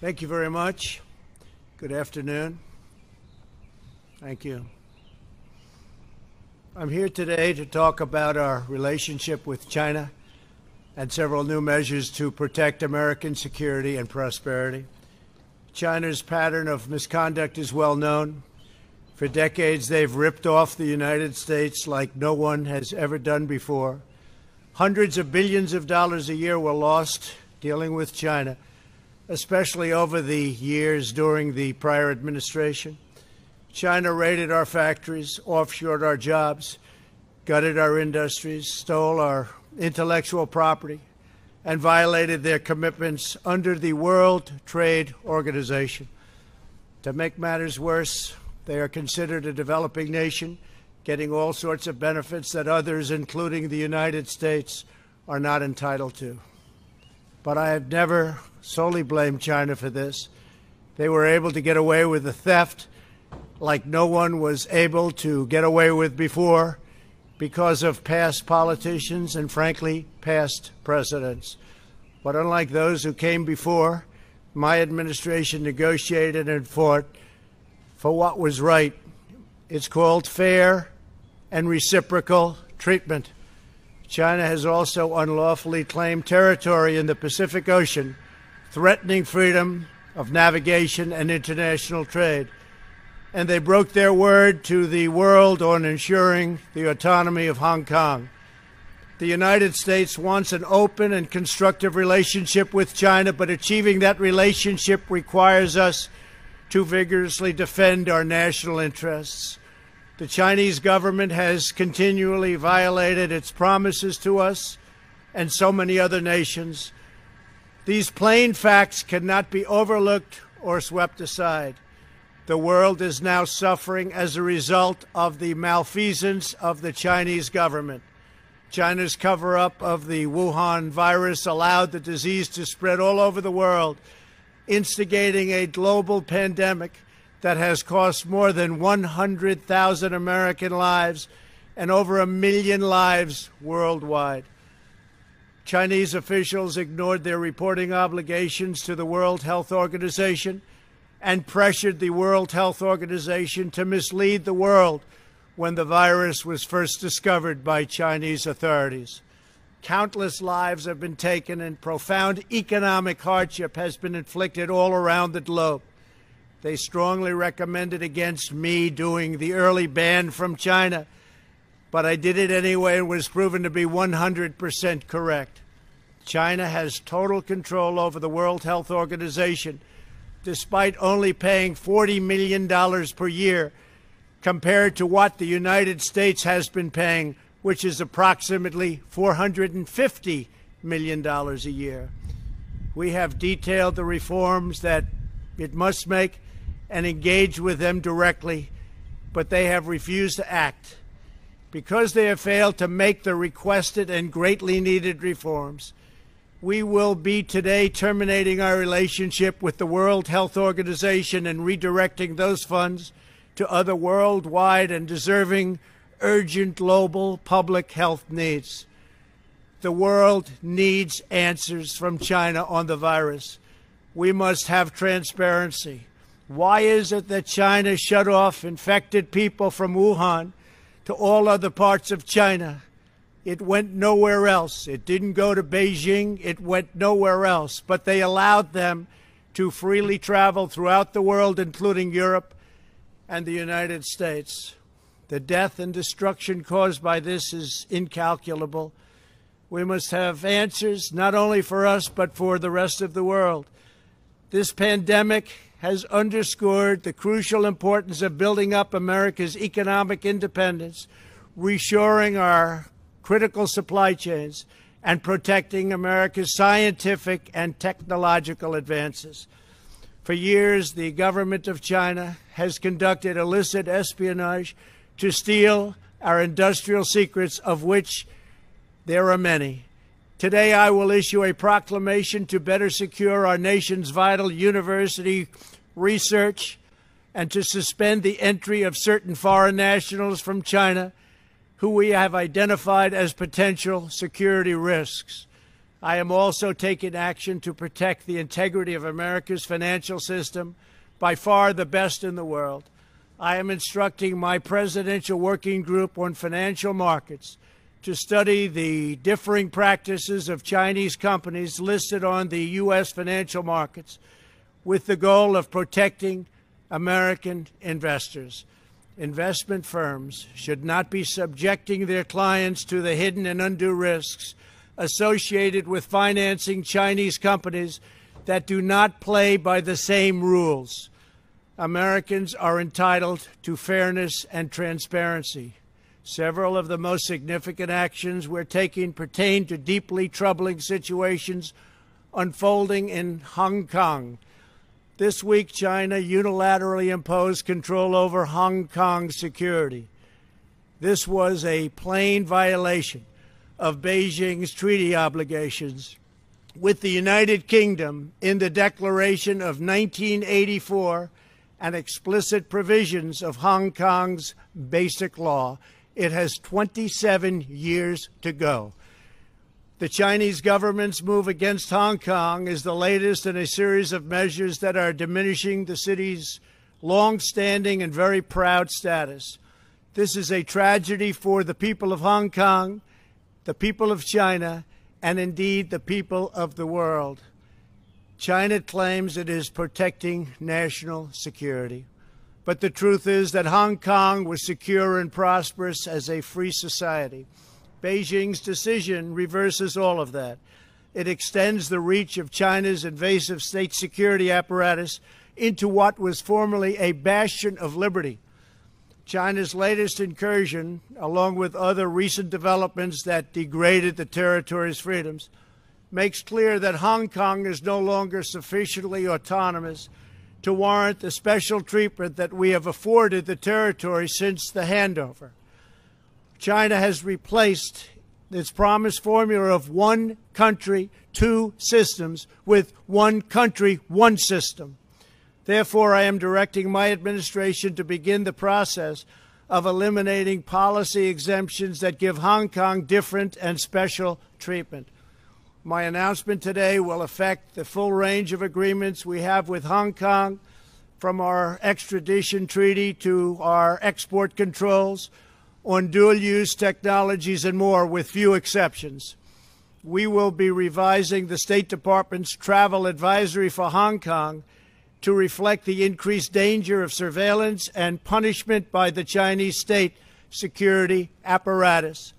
Thank you very much. Good afternoon. Thank you. I'm here today to talk about our relationship with China and several new measures to protect American security and prosperity. China's pattern of misconduct is well known. For decades, they've ripped off the United States like no one has ever done before. Hundreds of billions of dollars a year were lost dealing with China, especially over the years during the prior administration. China raided our factories, offshored our jobs, gutted our industries, stole our intellectual property, and violated their commitments under the World Trade Organization. To make matters worse, they are considered a developing nation, getting all sorts of benefits that others, including the United States, are not entitled to. But I have never solely blamed China for this. They were able to get away with the theft like no one was able to get away with before because of past politicians and, frankly, past presidents. But unlike those who came before, my administration negotiated and fought for what was right. It's called fair and reciprocal treatment. China has also unlawfully claimed territory in the Pacific Ocean, threatening freedom of navigation and international trade. And they broke their word to the world on ensuring the autonomy of Hong Kong. The United States wants an open and constructive relationship with China, but achieving that relationship requires us to vigorously defend our national interests. The Chinese government has continually violated its promises to us and so many other nations. These plain facts cannot be overlooked or swept aside. The world is now suffering as a result of the malfeasance of the Chinese government. China's cover-up of the Wuhan virus allowed the disease to spread all over the world, instigating a global pandemic that has cost more than 100,000 American lives and over 1 million lives worldwide. Chinese officials ignored their reporting obligations to the World Health Organization and pressured the World Health Organization to mislead the world when the virus was first discovered by Chinese authorities. Countless lives have been taken and profound economic hardship has been inflicted all around the globe. They strongly recommended against me doing the early ban from China, but I did it anyway and was proven to be 100% correct. China has total control over the World Health Organization, despite only paying $40 million per year compared to what the United States has been paying, which is approximately $450 million a year. We have detailed the reforms that it must make and engage with them directly, but they have refused to act. Because they have failed to make the requested and greatly needed reforms, we will be today terminating our relationship with the World Health Organization and redirecting those funds to other worldwide and deserving urgent global public health needs. The world needs answers from China on the virus. We must have transparency. Why is it that China shut off infected people from Wuhan to all other parts of China? It went nowhere else. It didn't go to Beijing. It went nowhere else. But they allowed them to freely travel throughout the world, including Europe and the United States. The death and destruction caused by this is incalculable. We must have answers, not only for us, but for the rest of the world. This pandemic has underscored the crucial importance of building up America's economic independence, reshoring our critical supply chains, and protecting America's scientific and technological advances. For years, the government of China has conducted illicit espionage to steal our industrial secrets, of which there are many. Today, I will issue a proclamation to better secure our nation's vital university research and to suspend the entry of certain foreign nationals from China who we have identified as potential security risks. I am also taking action to protect the integrity of America's financial system, by far the best in the world. I am instructing my presidential working group on financial markets to study the differing practices of Chinese companies listed on the U.S. financial markets with the goal of protecting American investors. Investment firms should not be subjecting their clients to the hidden and undue risks associated with financing Chinese companies that do not play by the same rules. Americans are entitled to fairness and transparency. Several of the most significant actions we're taking pertain to deeply troubling situations unfolding in Hong Kong. This week, China unilaterally imposed control over Hong Kong's security. This was a plain violation of Beijing's treaty obligations with the United Kingdom in the Declaration of 1984 and explicit provisions of Hong Kong's Basic Law. It has 27 years to go. The Chinese government's move against Hong Kong is the latest in a series of measures that are diminishing the city's long-standing and very proud status. This is a tragedy for the people of Hong Kong, the people of China, and indeed the people of the world. China claims it is protecting national security. But the truth is that Hong Kong was secure and prosperous as a free society. Beijing's decision reverses all of that. It extends the reach of China's invasive state security apparatus into what was formerly a bastion of liberty. China's latest incursion, along with other recent developments that degraded the territory's freedoms, makes clear that Hong Kong is no longer sufficiently autonomous to warrant the special treatment that we have afforded the territory since the handover. China has replaced its promised formula of one country, two systems with one country, one system. Therefore, I am directing my administration to begin the process of eliminating policy exemptions that give Hong Kong different and special treatment. My announcement today will affect the full range of agreements we have with Hong Kong, from our extradition treaty to our export controls on dual-use technologies and more, with few exceptions. We will be revising the State Department's travel advisory for Hong Kong to reflect the increased danger of surveillance and punishment by the Chinese state security apparatus.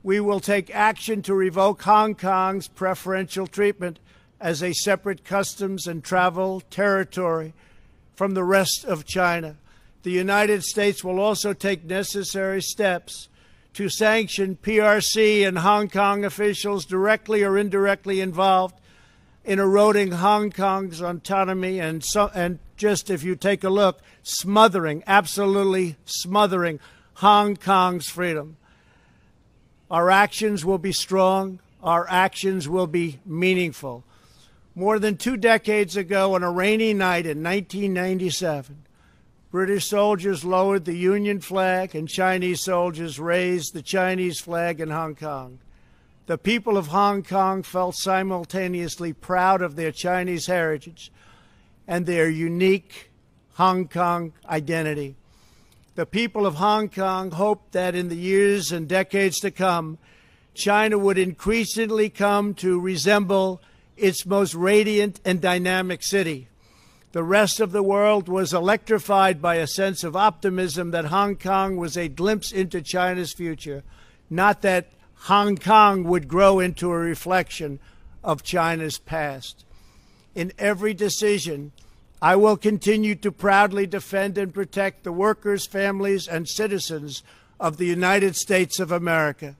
We will take action to revoke Hong Kong's preferential treatment as a separate customs and travel territory from the rest of China. The United States will also take necessary steps to sanction PRC and Hong Kong officials directly or indirectly involved in eroding Hong Kong's autonomy and just, if you take a look, smothering, absolutely smothering Hong Kong's freedom. Our actions will be strong. Our actions will be meaningful. More than 2 decades ago, on a rainy night in 1997, British soldiers lowered the Union flag and Chinese soldiers raised the Chinese flag in Hong Kong. The people of Hong Kong felt simultaneously proud of their Chinese heritage and their unique Hong Kong identity. The people of Hong Kong hoped that in the years and decades to come, China would increasingly come to resemble its most radiant and dynamic city. The rest of the world was electrified by a sense of optimism that Hong Kong was a glimpse into China's future, not that Hong Kong would grow into a reflection of China's past. In every decision, I will continue to proudly defend and protect the workers, families, and citizens of the United States of America.